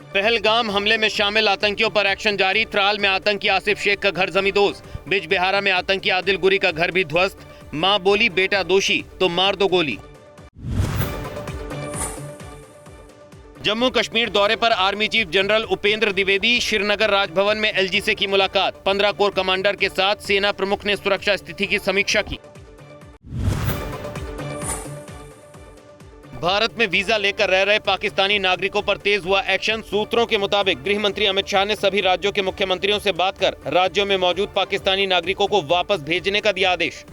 पहलगाम हमले में शामिल आतंकियों पर एक्शन जारी। त्राल में आतंकी आसिफ शेख का घर जमींदोज। बिजबिहारा में आतंकी आदिल गुरी का घर भी ध्वस्त। मां बोली बेटा दोषी तो मार दो गोली। जम्मू कश्मीर दौरे पर army chief general Upendra Dwivedi. Srinagar Raj Bhavan में एलजी की मुलाकात। 15 कोर कमांडर के साथ सेना प्रमुख ने सुरक्षा स्थिति की समीक्षा की। भारत में वीजा लेकर रह रहे पाकिस्तानी नागरिकों पर तेज हुआ एक्शन। सूत्रों के मुताबिक गृह मंत्री अमित शाह ने सभी राज्यों के मुख्यमंत्रियों से बात कर राज्यों में मौजूद पाकिस्तानी नागरिकों को वापस भेजने का दिया आदेश।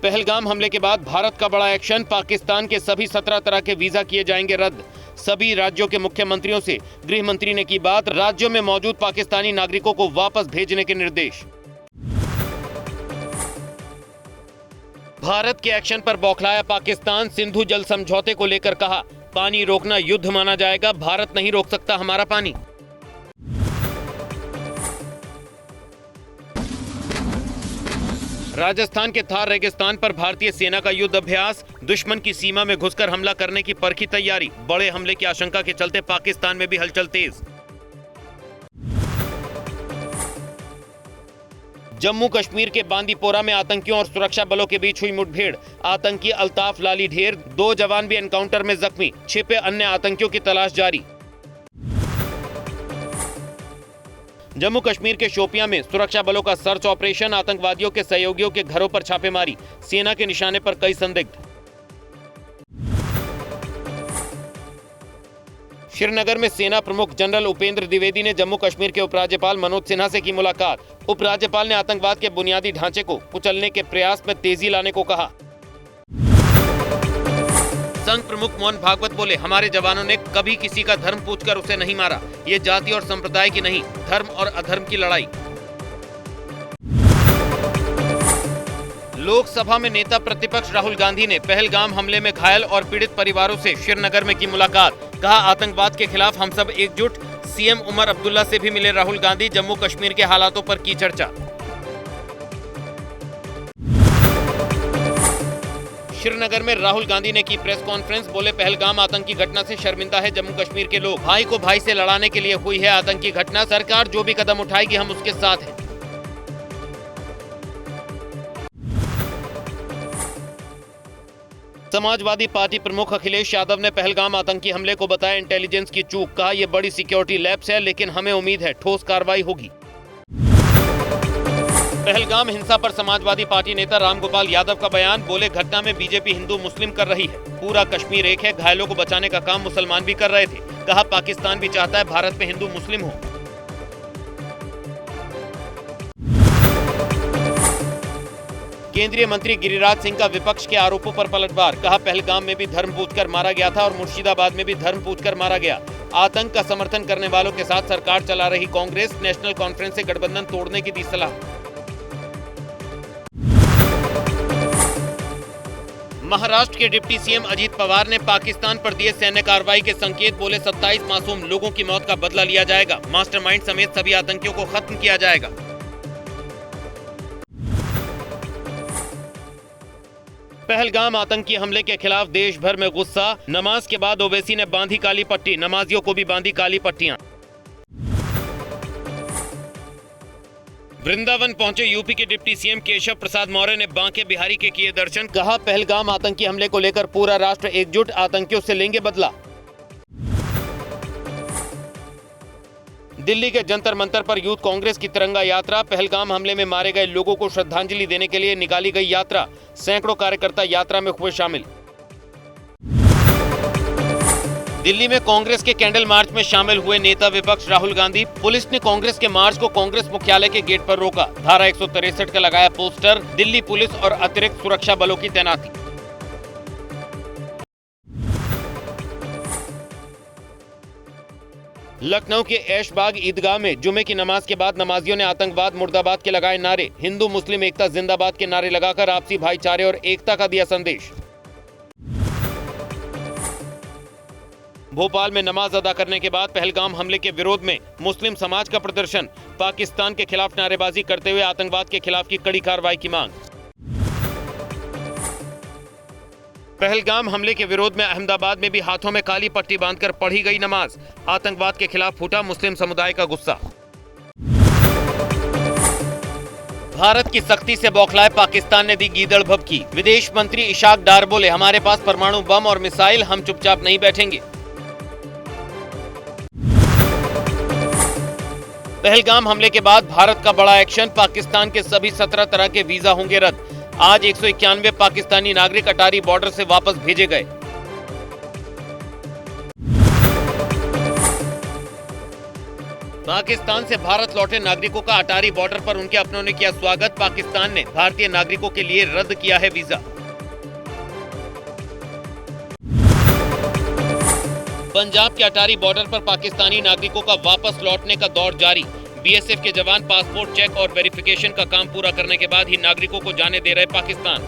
पहलगाम हमले के बाद भारत का बड़ा एक्शन। पाकिस्तान के सभी 17 तरह के वीजा किए जाएंगे रद्द। सभी राज्यों के मुख्यमंत्रियों से गृह मंत्री ने की बात। राज्यों में मौजूद पाकिस्तानी नागरिकों को वापस भेजने के निर्देश। भारत के एक्शन पर बौखलाया पाकिस्तान। सिंधु जल समझौते को लेकर कहा, पानी रोकना युद्ध माना जाएगा, भारत नहीं रोक सकता हमारा पानी। राजस्थान के थार रेगिस्तान पर भारतीय सेना का युद्ध अभ्यास। दुश्मन की सीमा में घुसकर हमला करने की परखी तैयारी। बड़े हमले की आशंका के चलते पाकिस्तान में भी हलचल तेज। जम्मू कश्मीर के बांदीपोरा में आतंकियों और सुरक्षा बलों के बीच हुई मुठभेड़। आतंकी अल्ताफ लाली ढेर, 2 जवान भी एनकाउंटर में जख्मी। छिपे अन्य आतंकियों की तलाश जारी। जम्मू कश्मीर के शोपियां में सुरक्षा बलों का सर्च ऑपरेशन। आतंकवादियों के सहयोगियों के घरों पर छापेमारी। सेना के निशाने पर कई संदिग्ध। श्रीनगर में सेना प्रमुख जनरल उपेंद्र द्विवेदी ने जम्मू कश्मीर के उपराज्यपाल मनोज सिन्हा से की मुलाकात। उपराज्यपाल ने आतंकवाद के बुनियादी ढांचे को कुचलने के प्रयास में तेजी लाने को कहा। संघ प्रमुख मोहन भागवत बोले, हमारे जवानों ने कभी किसी का धर्म पूछकर उसे नहीं मारा। ये जाति और संप्रदाय की नहीं, धर्म और अधर्म की लड़ाई। लोकसभा में नेता प्रतिपक्ष राहुल गांधी ने पहलगाम हमले में घायल और पीड़ित परिवारों से श्रीनगर में की मुलाकात। कहा, आतंकवाद के खिलाफ हम सब एकजुट। सीएम उमर अब्दुल्ला से भी मिले राहुल गांधी। जम्मू कश्मीर के हालातों पर की चर्चा। श्रीनगर में राहुल गांधी ने की प्रेस कॉन्फ्रेंस। बोले, पहलगाम आतंकी घटना से शर्मिंदा है जम्मू कश्मीर के लोग। भाई को भाई से लड़ाने के लिए हुई है आतंकी घटना। सरकार जो भी कदम उठाएगी हम उसके साथ हैं। समाजवादी पार्टी प्रमुख अखिलेश यादव ने पहलगाम आतंकी हमले को बताया इंटेलिजेंस की चूक। कहा, यह बड़ी सिक्योरिटी लैप्स है, लेकिन हमें उम्मीद है ठोस कार्रवाई होगी। पहलगाम हिंसा पर समाजवादी पार्टी नेता रामगोपाल यादव का बयान। बोले, घटना में बीजेपी हिंदू मुस्लिम कर रही है। पूरा कश्मीर एक है। घायलों को बचाने का काम मुसलमान भी कर रहे थे। कहा, पाकिस्तान भी चाहता है भारत में हिंदू मुस्लिम हो। केंद्रीय मंत्री गिरिराज सिंह का विपक्ष के आरोपों पर पलटवार। कहा, पहलगाम में भी धर्म पूछकर मारा गया था और मुर्शिदाबाद में भी धर्म पूछकर मारा गया। आतंक का समर्थन करने वालों के साथ सरकार चला रही कांग्रेस। नेशनल कॉन्फ्रेंस से गठबंधन तोड़ने की दी सलाह। महाराष्ट्र के डिप्टी सीएम अजीत पवार ने पाकिस्तान पर दिए सैन्य कार्रवाई के संकेत। बोले, 27 मासूम लोगों की मौत का बदला लिया जाएगा। मास्टरमाइंड समेत सभी आतंकियों को खत्म किया जाएगा। पहलगाम आतंकी हमले के खिलाफ देश भर में गुस्सा। नमाज के बाद ओवैसी ने बांधी काली पट्टी। नमाजियों को भी बांधी काली पट्टियां। वृंदावन पहुंचे यूपी के डिप्टी सीएम केशव प्रसाद मौर्य ने बांके बिहारी के किए दर्शन। कहा, पहलगाम आतंकी हमले को लेकर पूरा राष्ट्र एकजुट। आतंकियों से लेंगे बदला। दिल्ली के जंतर मंतर पर यूथ कांग्रेस की तिरंगा यात्रा। पहलगाम हमले में मारे गए लोगों को श्रद्धांजलि देने के लिए निकाली गई यात्रा। सैकड़ों कार्यकर्ता यात्रा में हुए शामिल। दिल्ली में कांग्रेस के कैंडल मार्च में शामिल हुए नेता विपक्ष राहुल गांधी। पुलिस ने कांग्रेस के मार्च को कांग्रेस मुख्यालय के गेट पर रोका। धारा 163 का लगाया पोस्टर। दिल्ली पुलिस और अतिरिक्त सुरक्षा बलों की तैनाती। लखनऊ के ऐशबाग ईदगाह में जुमे की नमाज के बाद नमाजियों ने आतंकवाद मुर्दाबाद के लगाए नारे। हिंदू मुस्लिम एकता जिंदाबाद के नारे लगाकर आपसी भाईचारे और एकता का दिया संदेश। भोपाल में नमाज अदा करने के बाद पहलगाम हमले के विरोध में मुस्लिम समाज का प्रदर्शन। पाकिस्तान के खिलाफ नारेबाजी करते हुए आतंकवाद के खिलाफ की कड़ी कार्रवाई की मांग। पहलगाम हमले के विरोध में अहमदाबाद में भी हाथों में काली पट्टी बांधकर पढ़ी गई नमाज। आतंकवाद के खिलाफ फूटा मुस्लिम समुदाय का गुस्सा। भारत की सख्ती से बौखलाए पाकिस्तान ने दी गीदड़ भभकी। विदेश मंत्री इशाक डार बोले, हमारे पास परमाणु बम और मिसाइल, हम चुपचाप नहीं बैठेंगे। पहलगाम हमले के बाद भारत का बड़ा एक्शन, पाकिस्तान के सभी 17 तरह के वीजा होंगे रद्द। आज 191 पाकिस्तानी नागरिक अटारी बॉर्डर से वापस भेजे गए। पाकिस्तान से भारत लौटे नागरिकों का अटारी बॉर्डर पर उनके अपनों ने किया स्वागत। पाकिस्तान ने भारतीय नागरिकों के लिए रद्द किया है वीजा। पंजाब के अटारी बॉर्डर पर पाकिस्तानी नागरिकों का वापस लौटने का दौर जारी। बीएसएफ के जवान पासपोर्ट चेक और वेरिफिकेशन का काम पूरा करने के बाद ही नागरिकों को जाने दे रहे पाकिस्तान।